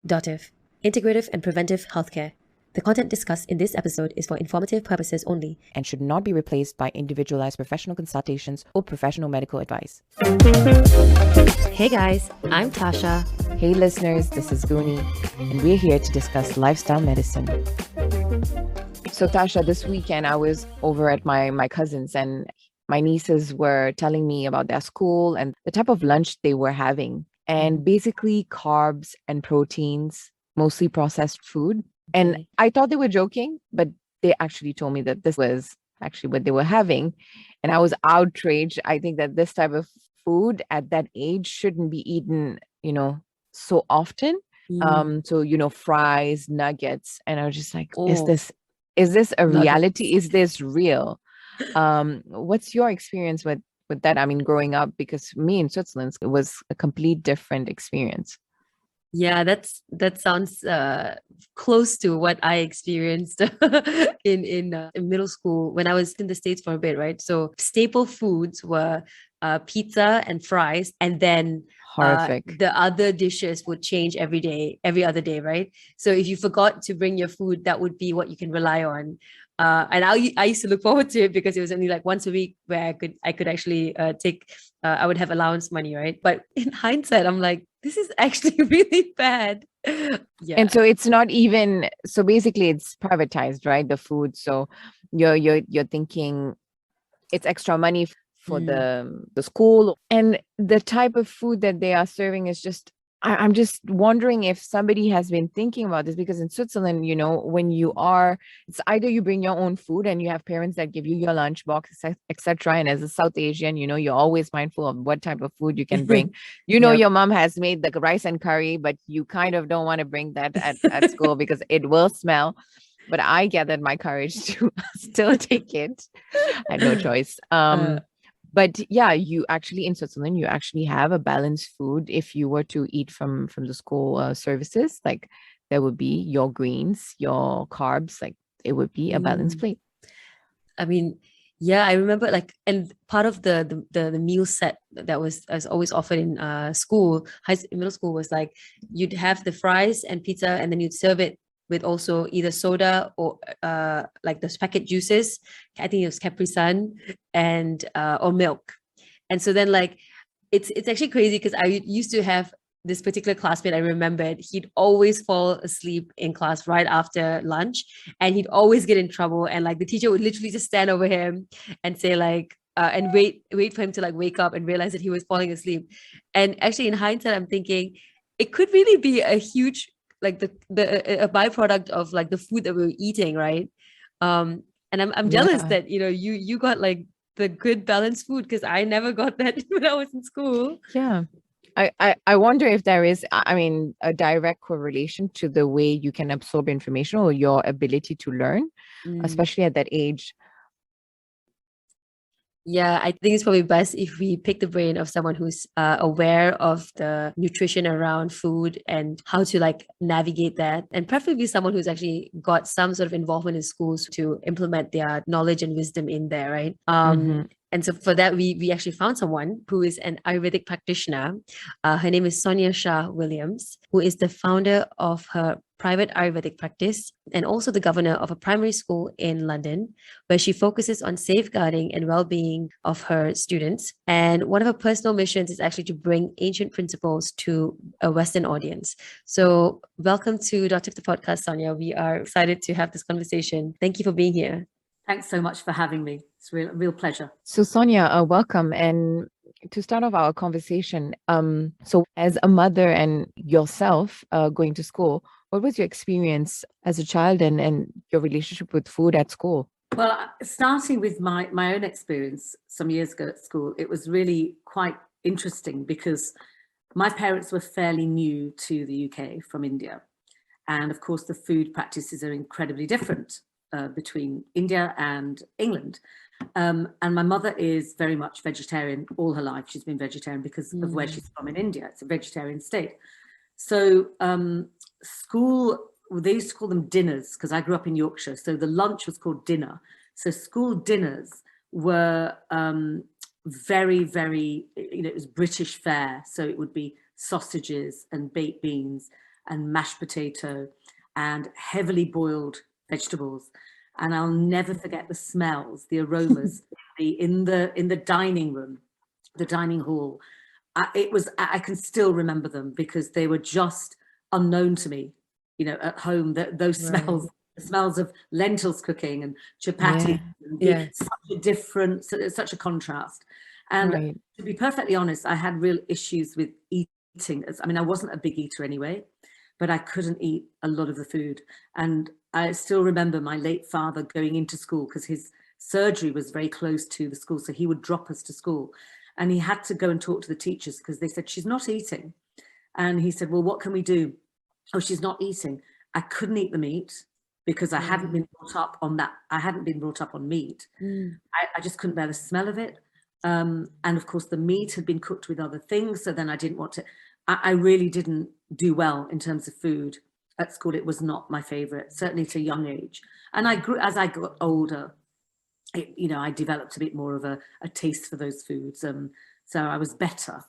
Dotiv, Integrative and Preventive Healthcare. The content discussed in this episode is for informative purposes only and should not be replaced by individualized professional consultations or professional medical advice. Hey guys, I'm Tasha. Hey listeners, this is Goonie, and we're here to discuss lifestyle medicine. So Tasha, this weekend I was over at my cousin's, and my nieces were telling me about their school and the type of lunch they were having. And basically carbs and proteins, mostly processed food. And I thought they were joking, but they actually told me that this was actually what they were having. And I was outraged. I think that this type of food at that age shouldn't be eaten, so often. So, fries, nuggets. And I was just like, is this a reality? Is this real? What's your experience with that? I mean, growing up, because me in Switzerland, it was a complete different experience. Yeah, that sounds close to what I experienced in middle school when I was in the States for a bit, right? So staple foods were pizza and fries, and then horrific. The other dishes would change every other day, right? So if you forgot to bring your food, that would be what you can rely on. And I used to look forward to it because it was only like once a week where I could actually I would have allowance money, right? But in hindsight, I'm like, this is actually really bad. Yeah. And so it's not even, so basically it's privatized, right? The food. So you're thinking it's extra money for the school, and the type of food that they are serving is just, I'm just wondering if somebody has been thinking about this, because in Switzerland, when you are, it's either you bring your own food and you have parents that give you your lunch box, etc. And as a South Asian, you're always mindful of what type of food you can bring. Yep. Your mom has made the rice and curry, but you kind of don't want to bring that at school because it will smell. But I gathered my courage to still take it. I had no choice. But yeah, you actually in Switzerland, you actually have a balanced food. If you were to eat from the school services, like there would be your greens, your carbs, like it would be a balanced plate. I mean, yeah, I remember and part of the meal set that was always offered in school, middle school, was like you'd have the fries and pizza, and then you'd serve it with also either soda or like those packet juices. I think it was Capri Sun and or milk. And so then it's actually crazy because I used to have this particular classmate. I remembered he'd always fall asleep in class right after lunch, and he'd always get in trouble. And the teacher would literally just stand over him and say and wait for him to wake up and realize that he was falling asleep. And actually, in hindsight, I'm thinking it could really be a huge a byproduct of the food that we were eating, right? And I'm jealous that you got the good balanced food, because I never got that when I was in school. Yeah. I wonder if there is, a direct correlation to the way you can absorb information or your ability to learn, especially at that age. Yeah, I think it's probably best if we pick the brain of someone who's aware of the nutrition around food and how to navigate that, and preferably someone who's actually got some sort of involvement in schools to implement their knowledge and wisdom in there, right? And so for that, we actually found someone who is an Ayurvedic practitioner. Her name is Sonja Shah-Williams, who is the founder of her private Ayurvedic practice and also the governor of a primary school in London, where she focuses on safeguarding and well-being of her students. And one of her personal missions is actually to bring ancient principles to a Western audience. So welcome to Dotiv The Podcast, Sonja. We are excited to have this conversation. Thank you for being here. Thanks so much for having me. It's a real pleasure. So Sonja, welcome. And to start off our conversation, so as a mother and yourself going to school, what was your experience as a child and your relationship with food at school? Well, starting with my own experience some years ago at school, it was really quite interesting because my parents were fairly new to the UK from India. And of course, the food practices are incredibly different between India and England. And my mother is very much vegetarian all her life. She's been vegetarian because of where she's from in India. It's a vegetarian state. So school, they used to call them dinners because I grew up in Yorkshire. So the lunch was called dinner. So school dinners were very, very, it was British fare. So it would be sausages and baked beans and mashed potato and heavily boiled vegetables. And I'll never forget the smells, the aromas in the dining room, the dining hall. I can still remember them because they were just unknown to me, at home, those smells, the smells of lentils cooking and chapati. Such a contrast. And to be perfectly honest, I had real issues with eating. I mean, I wasn't a big eater anyway, but I couldn't eat a lot of the food. And I still remember my late father going into school because his surgery was very close to the school. So he would drop us to school and he had to go and talk to the teachers because they said, she's not eating. And he said, well, what can we do? Oh, she's not eating. I couldn't eat the meat because I hadn't been brought up on that. I hadn't been brought up on meat. I just couldn't bear the smell of it. And of course, the meat had been cooked with other things. So then I didn't want to, I really didn't do well in terms of food at school. It was not my favorite, certainly at a young age. And I grew, as I got older, I developed a bit more of a taste for those foods. So I was better.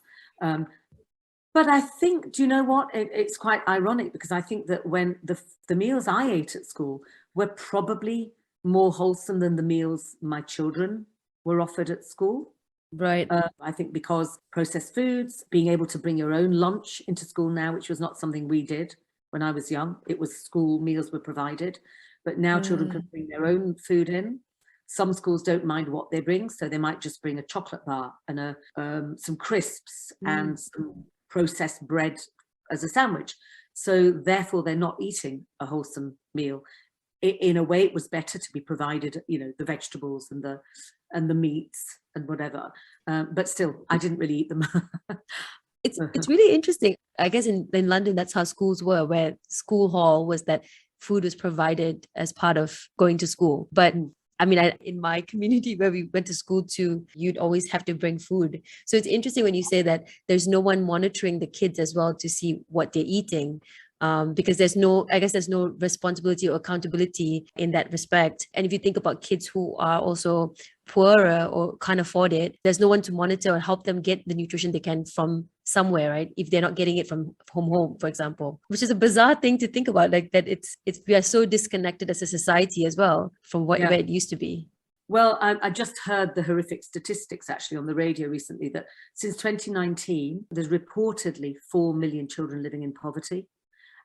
But I think, do you know what? It's quite ironic because I think that when the meals I ate at school were probably more wholesome than the meals my children were offered at school. Right. I think because processed foods, being able to bring your own lunch into school now, which was not something we did when I was young. It was school meals were provided, but now children can bring their own food in. Some schools don't mind what they bring, so they might just bring a chocolate bar and some crisps and some processed bread as a sandwich. So therefore, they're not eating a wholesome meal. In a way, it was better to be provided, the vegetables and the meats and whatever. But still, I didn't really eat them. It's really interesting. I guess in London, that's how schools were, where school hall was that food was provided as part of going to school. But I mean, in my community where we went to school too, you'd always have to bring food. So it's interesting when you say that there's no one monitoring the kids as well to see what they're eating. Because there's no responsibility or accountability in that respect. And if you think about kids who are also poorer or can't afford it, there's no one to monitor or help them get the nutrition they can from somewhere, right? If they're not getting it from home, for example, which is a bizarre thing to think about, like that we are so disconnected as a society as well from where it used to be. Well, I just heard the horrific statistics actually on the radio recently that since 2019, there's reportedly 4 million children living in poverty.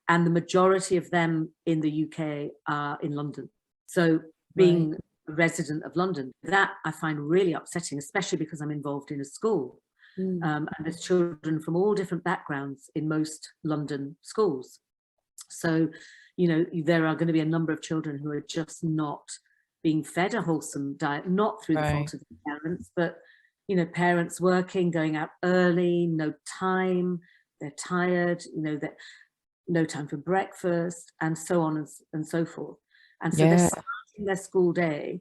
And the majority of them in the UK are in London. So being a resident of London, that I find really upsetting, especially because I'm involved in a school. And there's children from all different backgrounds in most London schools. So, there are going to be a number of children who are just not being fed a wholesome diet, not through the fault of the parents, but, parents working, going out early, no time, they're tired, that no time for breakfast, and so on and so forth. And so they're starting their school day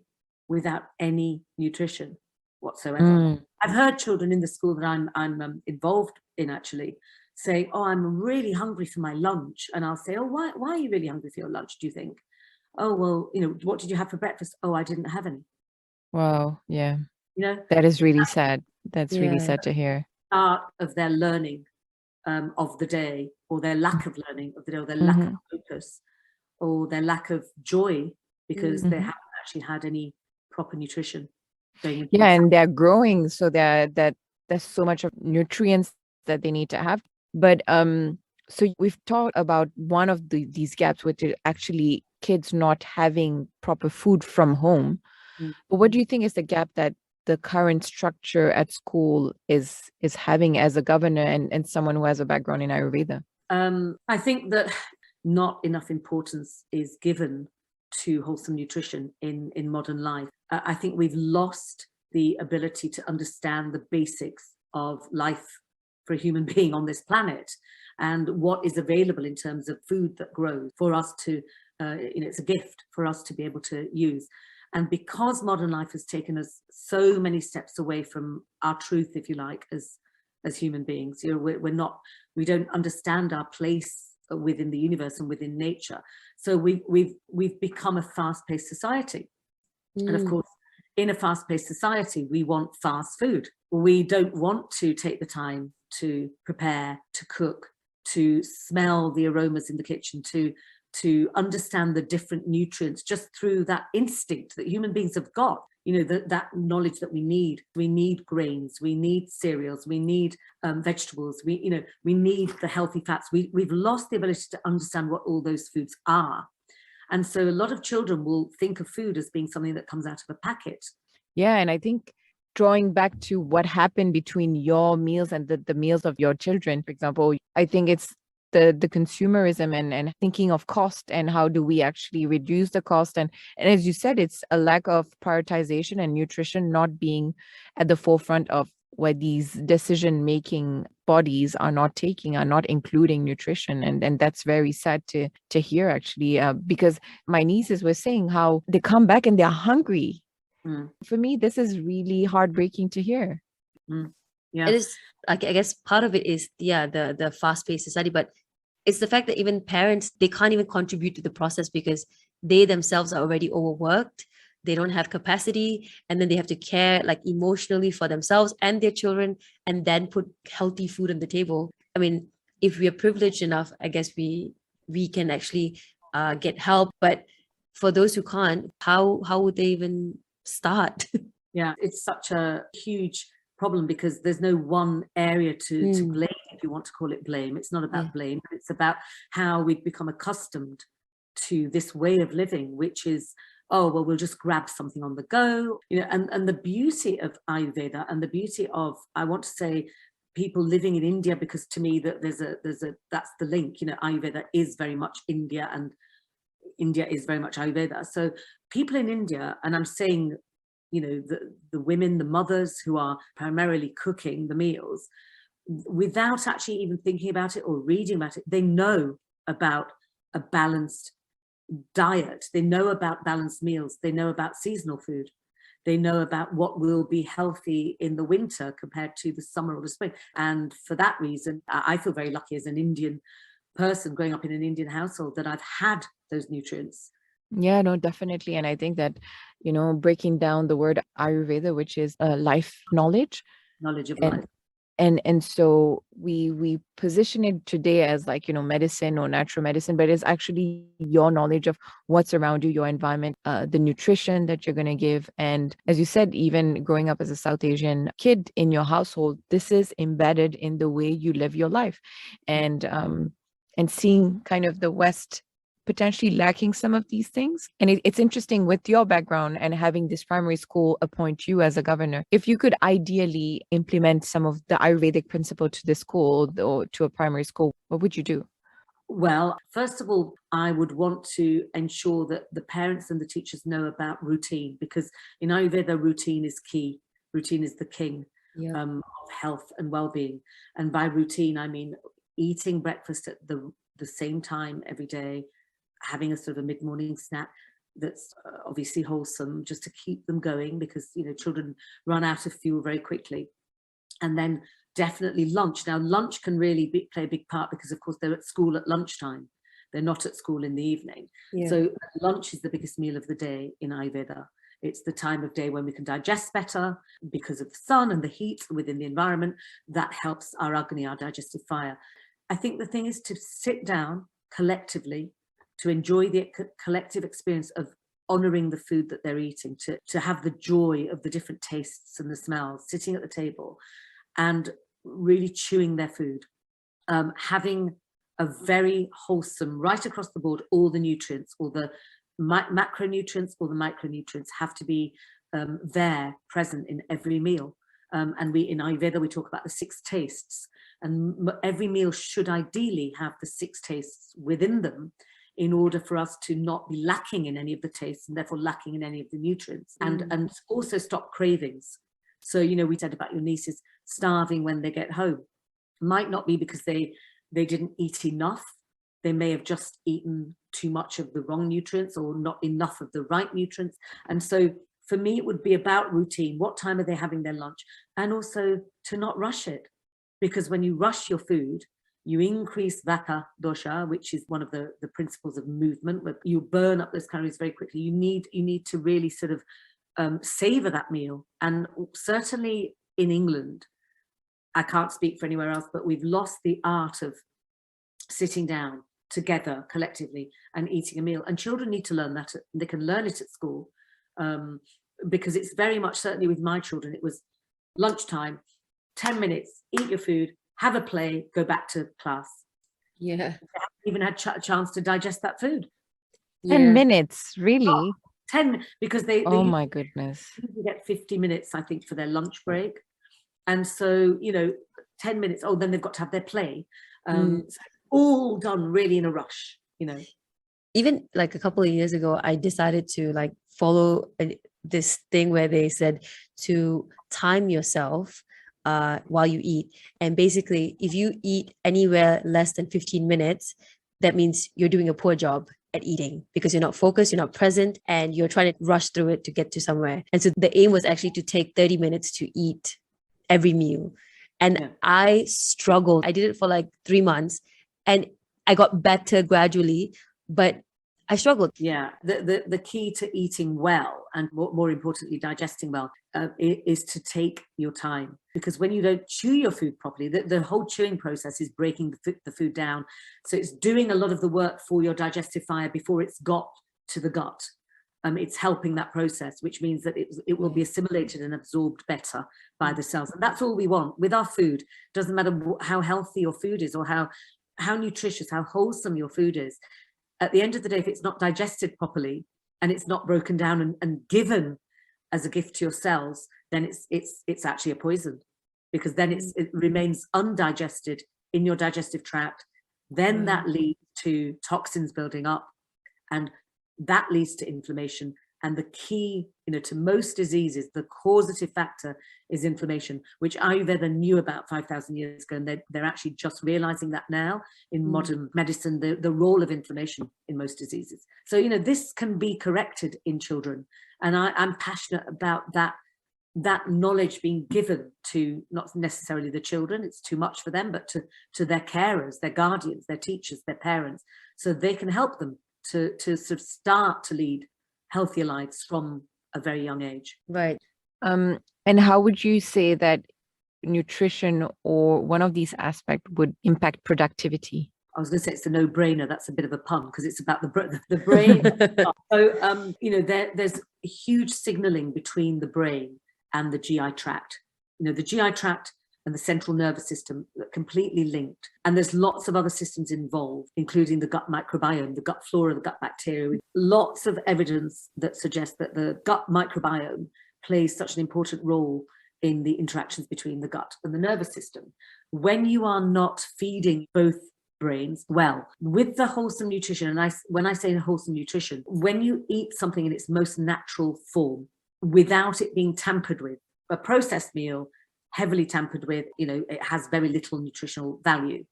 without any nutrition whatsoever. I've heard children in the school that I'm involved in actually say, oh, I'm really hungry for my lunch. And I'll say, oh, why are you really hungry for your lunch, do you think? Oh, well, what did you have for breakfast? Oh, I didn't have any. Wow. Yeah. That is really sad. That's really sad to hear. Part of their learning of the day, or their lack of learning of the day, or their lack of focus, or their lack of joy because they haven't actually had any proper nutrition. And they're growing, so there's so much of nutrients that they need to have. But so we've talked about one of these gaps, which is actually kids not having proper food from home. But what do you think is the gap that the current structure at school is having as a governor and someone who has a background in Ayurveda? I think that not enough importance is given to wholesome nutrition in modern life. I think we've lost the ability to understand the basics of life for a human being on this planet and what is available in terms of food that grows for us to, it's a gift for us to be able to use. And because modern life has taken us so many steps away from our truth, if you like, as human beings, we don't understand our place within the universe and within nature. So we've become a fast-paced society. And of course, in a fast-paced society, we want fast food. We don't want to take the time to prepare, to cook, to smell the aromas in the kitchen, to understand the different nutrients just through that instinct that human beings have got, that knowledge that we need. We need grains, we need cereals, we need vegetables, we need the healthy fats. We've lost the ability to understand what all those foods are. And so a lot of children will think of food as being something that comes out of a packet. Yeah, and I think drawing back to what happened between your meals and the meals of your children, for example, I think it's the consumerism and thinking of cost and how do we actually reduce the cost. And as you said, it's a lack of prioritization and nutrition not being at the forefront of where these decision-making bodies are not including nutrition. And that's very sad to hear, actually, because my nieces were saying how they come back and they're hungry. For me, this is really heartbreaking to hear. Yeah, it is. I guess part of it is the fast-paced society, but it's the fact that even parents, they can't even contribute to the process because they themselves are already overworked. They don't have capacity, and then they have to care like emotionally for themselves and their children, and then put healthy food on the table. I mean, if we are privileged enough, I guess we can actually get help. But for those who can't, how would they even start? Yeah, it's such a huge problem because there's no one area to blame, if you want to call it blame. It's not about blame, but it's about how we've become accustomed to this way of living, which is, oh, well, we'll just grab something on the go, and the beauty of Ayurveda and the beauty of, I want to say, people living in India, because to me that that's the link. Ayurveda is very much India and India is very much Ayurveda. So people in India, and I'm saying, the women, the mothers who are primarily cooking the meals, without actually even thinking about it or reading about it, they know about a balanced diet. They know about balanced meals. They know about seasonal food. They know about what will be healthy in the winter compared to the summer or the spring. And for that reason, I feel very lucky as an Indian person growing up in an Indian household that I've had those nutrients. Yeah, no, definitely. And I think that, breaking down the word Ayurveda, which is life knowledge of and life. and so we position it today as like, medicine or natural medicine, but it's actually your knowledge of what's around you, your environment, the nutrition that you're going to give. And as you said, even growing up as a South Asian kid in your household, this is embedded in the way you live your life. And seeing kind of the West potentially lacking some of these things. And it's interesting with your background and having this primary school appoint you as a governor. If you could ideally implement some of the Ayurvedic principle to the school or to a primary school, what would you do? Well, first of all, I would want to ensure that the parents and the teachers know about routine, because in Ayurveda, routine is key. Routine is the king of health and well-being. And by routine, I mean eating breakfast at the same time every day, having a sort of a mid-morning snack that's obviously wholesome, just to keep them going, because children run out of fuel very quickly. And then definitely lunch. Now, lunch can really play a big part because, of course, they're at school at lunchtime. They're not at school in the evening. So lunch is the biggest meal of the day in Ayurveda. It's the time of day when we can digest better because of the sun and the heat within the environment. That helps our Agni, our digestive fire. I think the thing is to sit down collectively, to enjoy the collective experience of honoring the food that they're eating, to have the joy of the different tastes and the smells, sitting at the table and really chewing their food, having a very wholesome, right across the board, all the nutrients, all the macronutrients, all the micronutrients have to be there, present in every meal. And we in Ayurveda, we talk about the 6 tastes, and every meal should ideally have the 6 tastes within them, in order for us to not be lacking in any of the tastes and therefore lacking in any of the nutrients, and also stop cravings. So, we said about your nieces starving when they get home. Might not be because they didn't eat enough. They may have just eaten too much of the wrong nutrients or not enough of the right nutrients. And so for me, it would be about routine. What time are they having their lunch? And also to not rush it, because when you rush your food, you increase vata dosha, which is one of the principles of movement, where you burn up those calories very quickly. You need to really sort of savor that meal. And certainly in England, I can't speak for anywhere else, but we've lost the art of sitting down together collectively and eating a meal. And children need to learn that. They can learn it at school, because it's very much, certainly with my children, it was lunchtime, 10 minutes, eat your food, have a play, go back to class. Yeah. They haven't even had a chance to digest that food. 10 minutes, really? 10, because they Oh my goodness. get 50 minutes, I think, for their lunch break. And so, 10 minutes, then they've got to have their play. So all done really in a rush, Even like a couple of years ago, I decided to like follow this thing where they said to time yourself while you eat. And basically, if you eat anywhere less than 15 minutes, that means you're doing a poor job at eating, because you're not focused, you're not present, and you're trying to rush through it to get to somewhere. And so the aim was actually to take 30 minutes to eat every meal. And I struggled. I did it for like 3 months and I got better gradually, but I struggled. Yeah, the key to eating well, and more importantly, digesting well, is to take your time. Because when you don't chew your food properly, the whole chewing process is breaking the food down. So it's doing a lot of the work for your digestive fire before it's got to the gut. It's helping that process, which means that it will be assimilated and absorbed better by the cells. And that's all we want with our food. Doesn't matter how healthy your food is, or how nutritious, how wholesome your food is. At the end of the day, if it's not digested properly and it's not broken down and given as a gift to your cells, then it's actually a poison, because then it remains undigested in your digestive tract. Then that leads to toxins building up, and that leads to inflammation. And the key, to most diseases, the causative factor is inflammation, which Ayurveda knew about 5,000 years ago. And they're actually just realizing that now in modern medicine, the role of inflammation in most diseases. So, this can be corrected in children. And I'm passionate about that knowledge being given to not necessarily the children, it's too much for them, but to their carers, their guardians, their teachers, their parents, so they can help them to sort of start to lead healthier lives from a very young age. Right. And how would you say that nutrition or one of these aspects would impact productivity? I was going to say it's a no-brainer. That's a bit of a pun, because it's about the brain. So, there's a huge signaling between the brain and the GI tract. The GI tract and the central nervous system are completely linked. And there's lots of other systems involved, including the gut microbiome, the gut flora, the gut bacteria, with lots of evidence that suggests that the gut microbiome plays such an important role in the interactions between the gut and the nervous system. When you are not feeding both brains well with the wholesome nutrition, and when I say wholesome nutrition, when you eat something in its most natural form without it being tampered with, a processed meal heavily tampered with, it has very little nutritional value.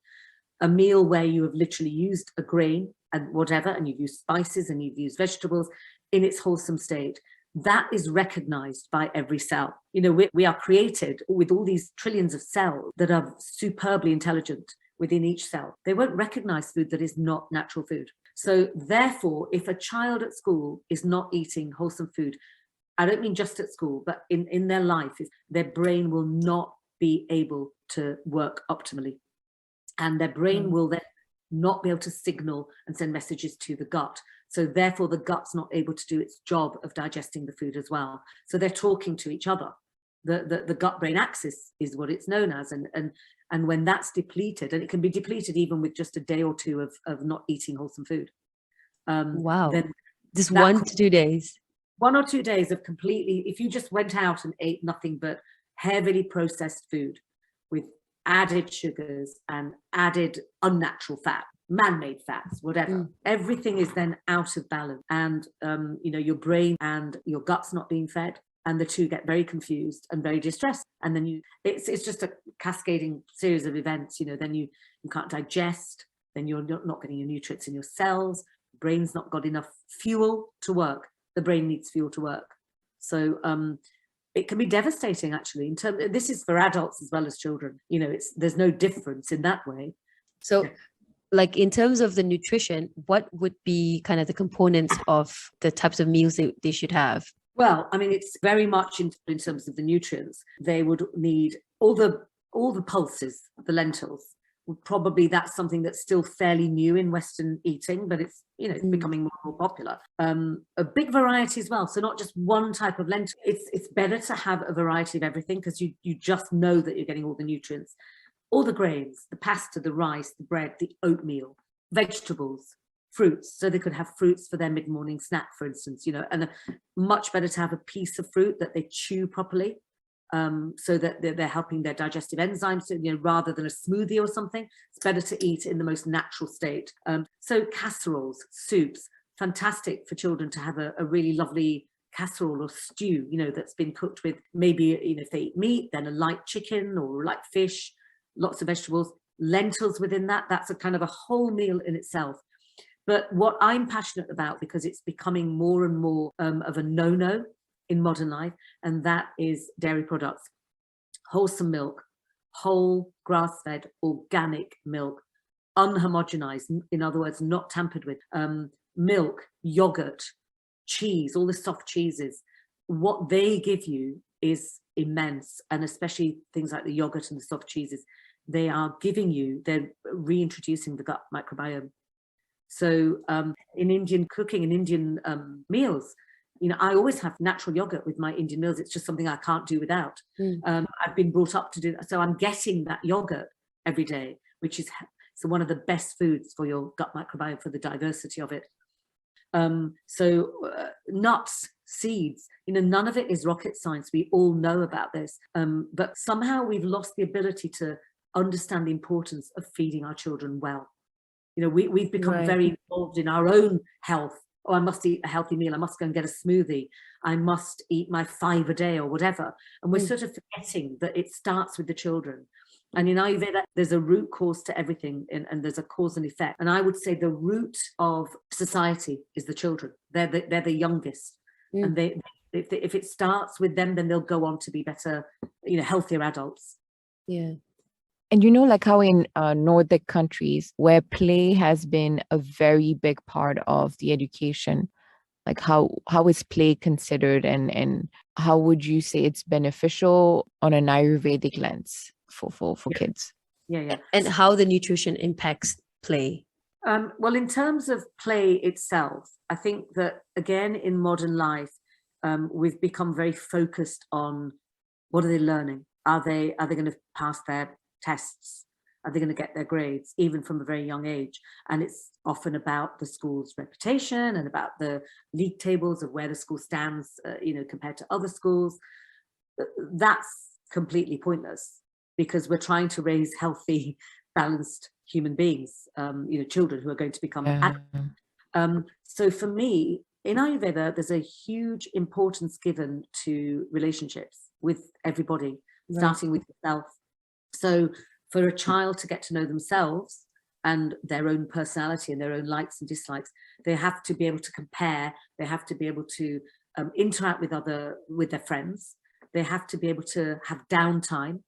A meal where you have literally used a grain and whatever, and you've used spices and you've used vegetables in its wholesome state, that is recognized by every cell. We are created with all these trillions of cells that are superbly intelligent within each cell. They won't recognize food that is not natural food. So therefore, if a child at school is not eating wholesome food, I don't mean just at school, but in their life, their brain will not be able to work optimally. And their brain will then not be able to signal and send messages to the gut. So therefore, the gut's not able to do its job of digesting the food as well. So they're talking to each other. The gut-brain axis is what it's known as. And when that's depleted, and it can be depleted even with just a day or two of not eating wholesome food. Wow. Then just 1 to 2 days. 1 or 2 days of completely, if you just went out and ate nothing but heavily processed food with added sugars and added unnatural fat, man-made fats, whatever, everything is then out of balance. And, your brain and your gut's not being fed, and the two get very confused and very distressed. And then it's just a cascading series of events. Then you can't digest, then you're not getting your nutrients in your cells, the brain's not got enough fuel to work. The brain needs fuel to work. So it can be devastating, actually. This is for adults as well as children. There's no difference in that way. So like in terms of the nutrition, what would be kind of the components of the types of meals they should have? Well, I mean, it's very much in terms of the nutrients. They would need all the pulses, the lentils, Probably that's something that's still fairly new in Western eating, but it's, you know, it's becoming more and more popular. A big variety as well. So not just one type of lentil. It's better to have a variety of everything, because you just know that you're getting all the nutrients, all the grains, the pasta, the rice, the bread, the oatmeal, vegetables, fruits. So they could have fruits for their mid-morning snack, for instance, you know, and much better to have a piece of fruit that they chew properly. So that they're helping their digestive enzymes, you know, rather than a smoothie or something. It's better to eat in the most natural state. So casseroles, soups, fantastic for children to have a really lovely casserole or stew, you know, that's been cooked with maybe, you know, if they eat meat, then a light chicken or light fish, lots of vegetables, lentils within that. That's a kind of a whole meal in itself. But what I'm passionate about, because it's becoming more and more of a no-no in modern life, and that is dairy products, wholesome milk, whole grass-fed organic milk, unhomogenized, in other words, not tampered with, milk, yogurt, cheese, all the soft cheeses. What they give you is immense, and especially things like the yogurt and the soft cheeses, they are giving you, they're reintroducing the gut microbiome. So in Indian cooking and Indian meals, you know, I always have natural yogurt with my Indian meals. It's just something I can't do without. I've been brought up to do that. So I'm getting that yogurt every day, which is so one of the best foods for your gut microbiome, for the diversity of it. Nuts, seeds, you know, none of it is rocket science. We all know about this. But somehow we've lost the ability to understand the importance of feeding our children well. You know, we've become very involved in our own health. Oh, I must eat a healthy meal. I must go and get a smoothie. I must eat my 5 a day or whatever. And we're sort of forgetting that it starts with the children. And in Ayurveda, there's a root cause to everything, and there's a cause and effect. And I would say the root of society is the children. They're the youngest. And if it starts with them, then they'll go on to be better, you know, healthier adults. Yeah. And you know, like how in Nordic countries where play has been a very big part of the education, like how is play considered, and how would you say it's beneficial on an Ayurvedic lens for kids? Yeah. And how the nutrition impacts play? Well, in terms of play itself, I think that, again, in modern life, we've become very focused on what are they learning? Are they going to pass their tests? Are they going to get their grades, even from a very young age? And it's often about the school's reputation and about the league tables of where the school stands, you know, compared to other schools. That's completely pointless, because we're trying to raise healthy, balanced human beings, you know, children who are going to become adults. So for me, in Ayurveda, there's a huge importance given to relationships with everybody, starting with yourself. So for a child to get to know themselves and their own personality and their own likes and dislikes, they have to be able to compare. They have to be able to interact with their friends. They have to be able to have downtime,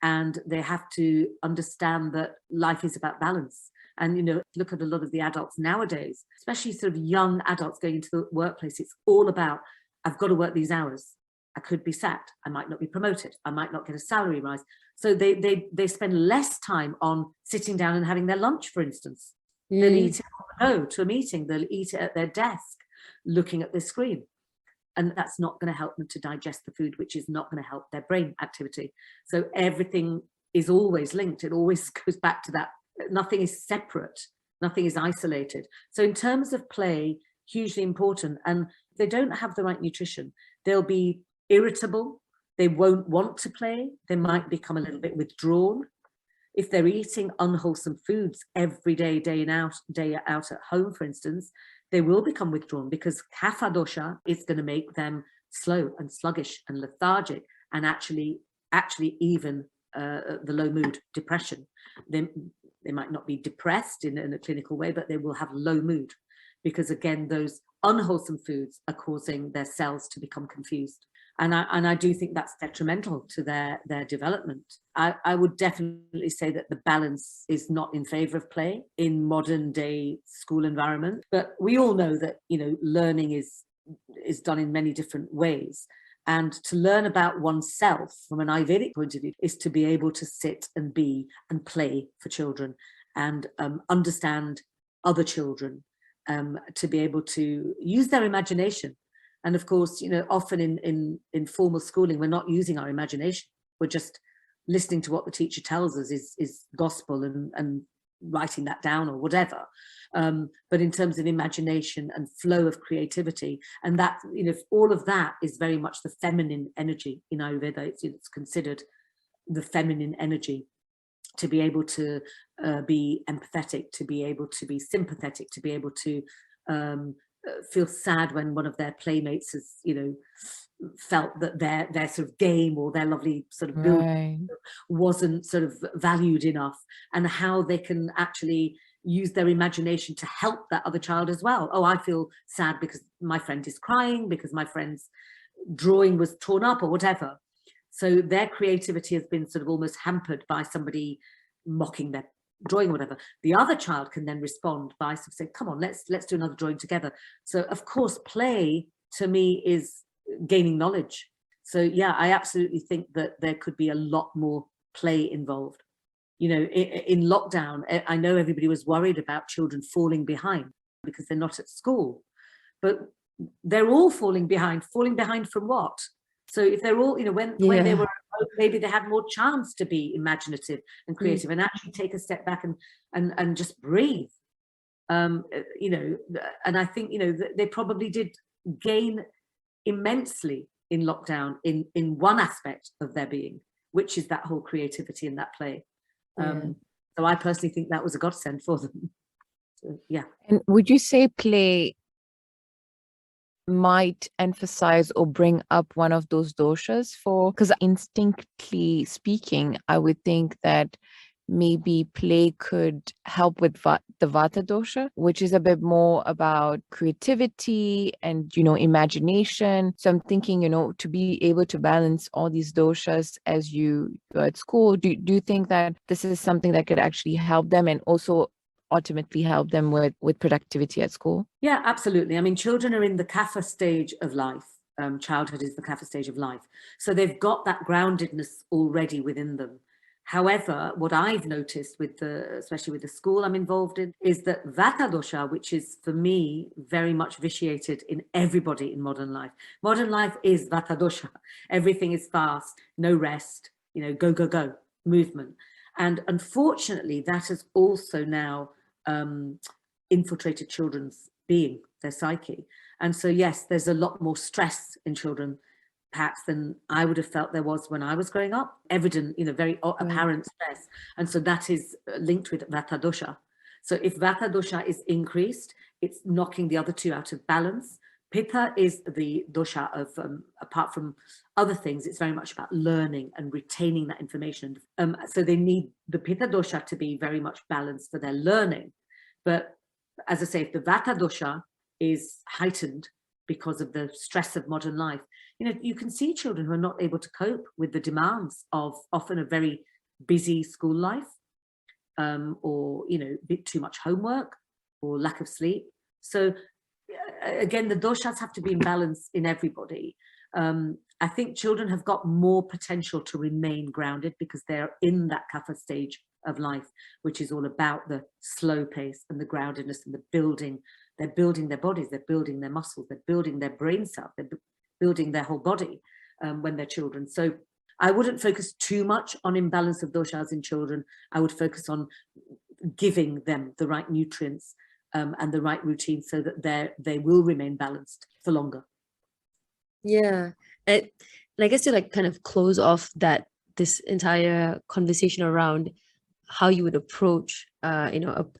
and they have to understand that life is about balance. And, you know, look at a lot of the adults nowadays, especially sort of young adults going into the workplace. It's all about, I've got to work these hours. I could be sacked. I might not be promoted. I might not get a salary rise. So they spend less time on sitting down and having their lunch, for instance. They'll eat it on the go to a meeting. They'll eat it at their desk, looking at their screen. And that's not going to help them to digest the food, which is not going to help their brain activity. So everything is always linked. It always goes back to that. Nothing is separate. Nothing is isolated. So in terms of play, hugely important. And if they don't have the right nutrition, they'll be irritable. They won't want to play. They might become a little bit withdrawn. If they're eating unwholesome foods every day, day out at home, for instance, they will become withdrawn, because kapha dosha is going to make them slow and sluggish and lethargic, and actually even the low mood, depression. They might not be depressed in a clinical way, but they will have low mood, because again, those unwholesome foods are causing their cells to become confused. And I do think that's detrimental to their development. I would definitely say that the balance is not in favor of play in modern day school environment. But we all know that, you know, learning is done in many different ways. And to learn about oneself from an Ayurvedic point of view is to be able to sit and be and play for children and understand other children, to be able to use their imagination. And of course, often in formal schooling, we're not using our imagination. We're just listening to what the teacher tells us is gospel and writing that down or whatever. But in terms of imagination and flow of creativity, and that, all of that is very much the feminine energy in Ayurveda. It's considered the feminine energy, to be able to be empathetic, to be able to be sympathetic, to be able to feel sad when one of their playmates has, felt that their sort of game or their lovely sort of build wasn't sort of valued enough, and how they can actually use their imagination to help that other child as well. Oh, I feel sad because my friend is crying, because my friend's drawing was torn up or whatever. So their creativity has been sort of almost hampered by somebody mocking their drawing or whatever. The other child can then respond by sort of saying, come on, let's do another drawing together. So of course, play to me is gaining knowledge. So yeah, I absolutely think that there could be a lot more play involved. In lockdown, I know everybody was worried about children falling behind because they're not at school, but they're all falling behind from what? So if they're all, when they were, maybe they had more chance to be imaginative and creative and actually take a step back and just breathe. And I think, they probably did gain immensely in lockdown in one aspect of their being, which is that whole creativity and that play. So I personally think that was a godsend for them. So, yeah. And would you say play might emphasize or bring up one of those doshas? Because instinctively speaking, I would think that maybe play could help with the vata dosha, which is a bit more about creativity and, imagination. So I'm thinking, to be able to balance all these doshas as you go at school, do you think that this is something that could actually help them and also ultimately help them with productivity at school? Yeah, absolutely. I mean, children are in the kapha stage of life. Childhood is the kapha stage of life. So they've got that groundedness already within them. However, what I've noticed especially with the school I'm involved in, is that vata dosha, which is for me very much vitiated in everybody in modern life. Modern life is vata dosha. Everything is fast, no rest, go, go, go, movement. And unfortunately, that has also now infiltrated children's being, their psyche. And so, yes, there's a lot more stress in children perhaps than I would have felt there was when I was growing up. Evident, very apparent stress. And so that is linked with vata dosha. So if vata dosha is increased, it's knocking the other two out of balance. Pitta is the dosha of, apart from other things, it's very much about learning and retaining that information. So they need the Pitta dosha to be very much balanced for their learning. But as I say, if the vata dosha is heightened because of the stress of modern life, you can see children who are not able to cope with the demands of often a very busy school life, or, a bit too much homework or lack of sleep. So again, the doshas have to be in balance in everybody. I think children have got more potential to remain grounded because they're in that kapha stage of life, which is all about the slow pace and the groundedness and the building. They're building their bodies, they're building their muscles, they're building their brain cells, they're building their whole body when they're children. So I wouldn't focus too much on imbalance of doshas in children. I would focus on giving them the right nutrients and the right routine so that they will remain balanced for longer. Yeah. And I guess to kind of close off this entire conversation around how you would approach,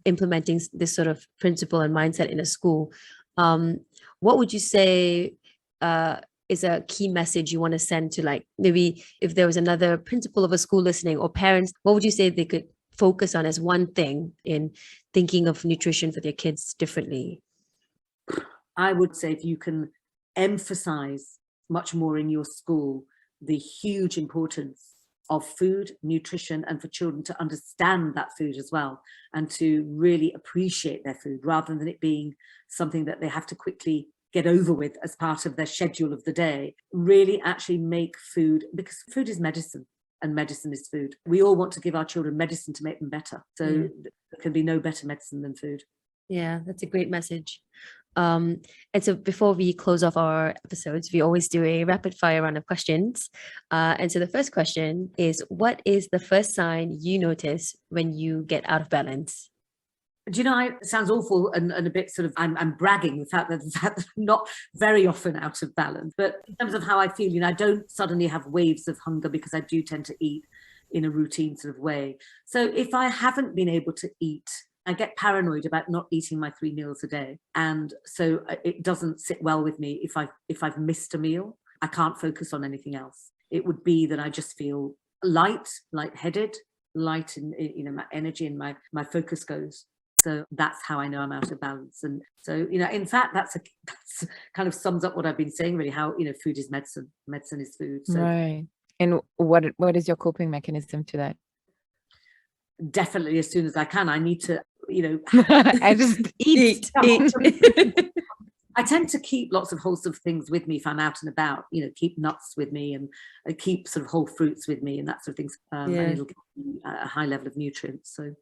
implementing this sort of principle and mindset in a school, what would you say is a key message you want to send to maybe if there was another principal of a school listening or parents, what would you say they could focus on as one thing in thinking of nutrition for their kids differently? I would say if you can emphasize much more in your school the huge importance of food, nutrition, and for children to understand that food as well and to really appreciate their food rather than it being something that they have to quickly get over with as part of their schedule of the day, really actually make food, because food is medicine and medicine is food. We all want to give our children medicine to make them better. So there can be no better medicine than food. Yeah, that's a great message. And so before we close off our episodes, we always do a rapid fire round of questions. And so the first question is, what is the first sign you notice when you get out of balance? Do you know, it sounds awful and a bit sort of, I'm bragging the fact that I'm not very often out of balance. But in terms of how I feel, I don't suddenly have waves of hunger, because I do tend to eat in a routine sort of way. So if I haven't been able to eat, I get paranoid about not eating my 3 meals a day. And so it doesn't sit well with me if I've missed a meal. I can't focus on anything else. It would be that I just feel lightheaded, light in my energy, and my focus goes. So that's how I know I'm out of balance. And so, in fact, that's kind of sums up what I've been saying, really, how, food is medicine. Medicine is food. So. Right. And what is your coping mechanism to that? Definitely, as soon as I can, I need to, I just eat. I tend to keep lots of wholesome things with me if I'm out and about, keep nuts with me, and keep sort of whole fruits with me and that sort of things. And it'll give me a high level of nutrients. So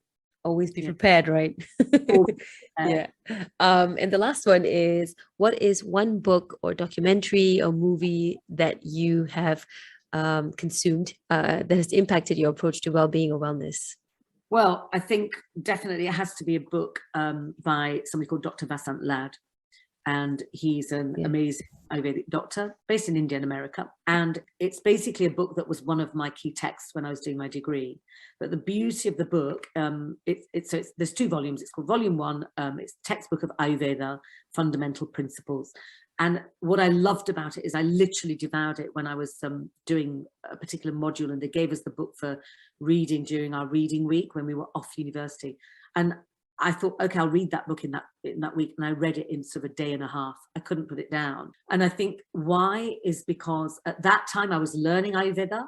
always be prepared, right? Yeah. And the last one is, what is one book or documentary or movie that you have consumed that has impacted your approach to well-being or wellness? Well, I think definitely it has to be a book by somebody called Dr. Vasant Lad. And he's an amazing Ayurvedic doctor based in India and America. And it's basically a book that was one of my key texts when I was doing my degree. But the beauty of the book, there's 2 volumes. It's called Volume 1. It's textbook of Ayurveda, fundamental principles. And what I loved about it is I literally devoured it when I was doing a particular module, and they gave us the book for reading during our reading week when we were off university. And I thought, okay, I'll read that book in that week. And I read it in sort of a day and a half. I couldn't put it down. And I think why is because at that time I was learning Ayurveda,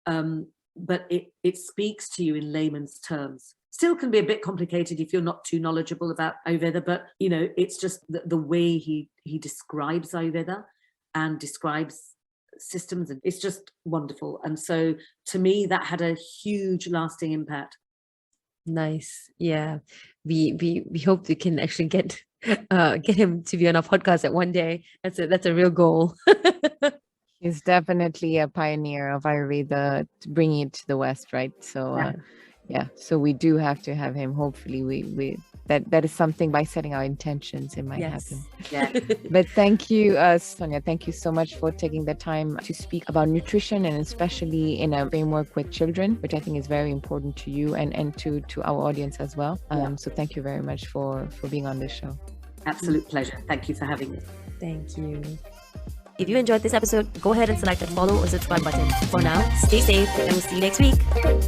but it speaks to you in layman's terms. Still can be a bit complicated if you're not too knowledgeable about Ayurveda, but it's just the way he describes Ayurveda and describes systems, and it's just wonderful. And so to me, that had a huge lasting impact. Nice. Yeah. We hope we can actually get him to be on our podcast at one day. That's a real goal. He's definitely a pioneer of Ayurveda, bringing it to the West, right? So so we do have to have him. Hopefully we that is something, by setting our intentions, it might happen. Yeah. But thank you, Sonja. Thank you so much for taking the time to speak about nutrition, and especially in a framework with children, which I think is very important to you and to our audience as well. So thank you very much for being on this show. Absolute pleasure. Thank you for having me. Thank you. If you enjoyed this episode, go ahead and select that follow or subscribe button. For now, stay safe, and we'll see you next week.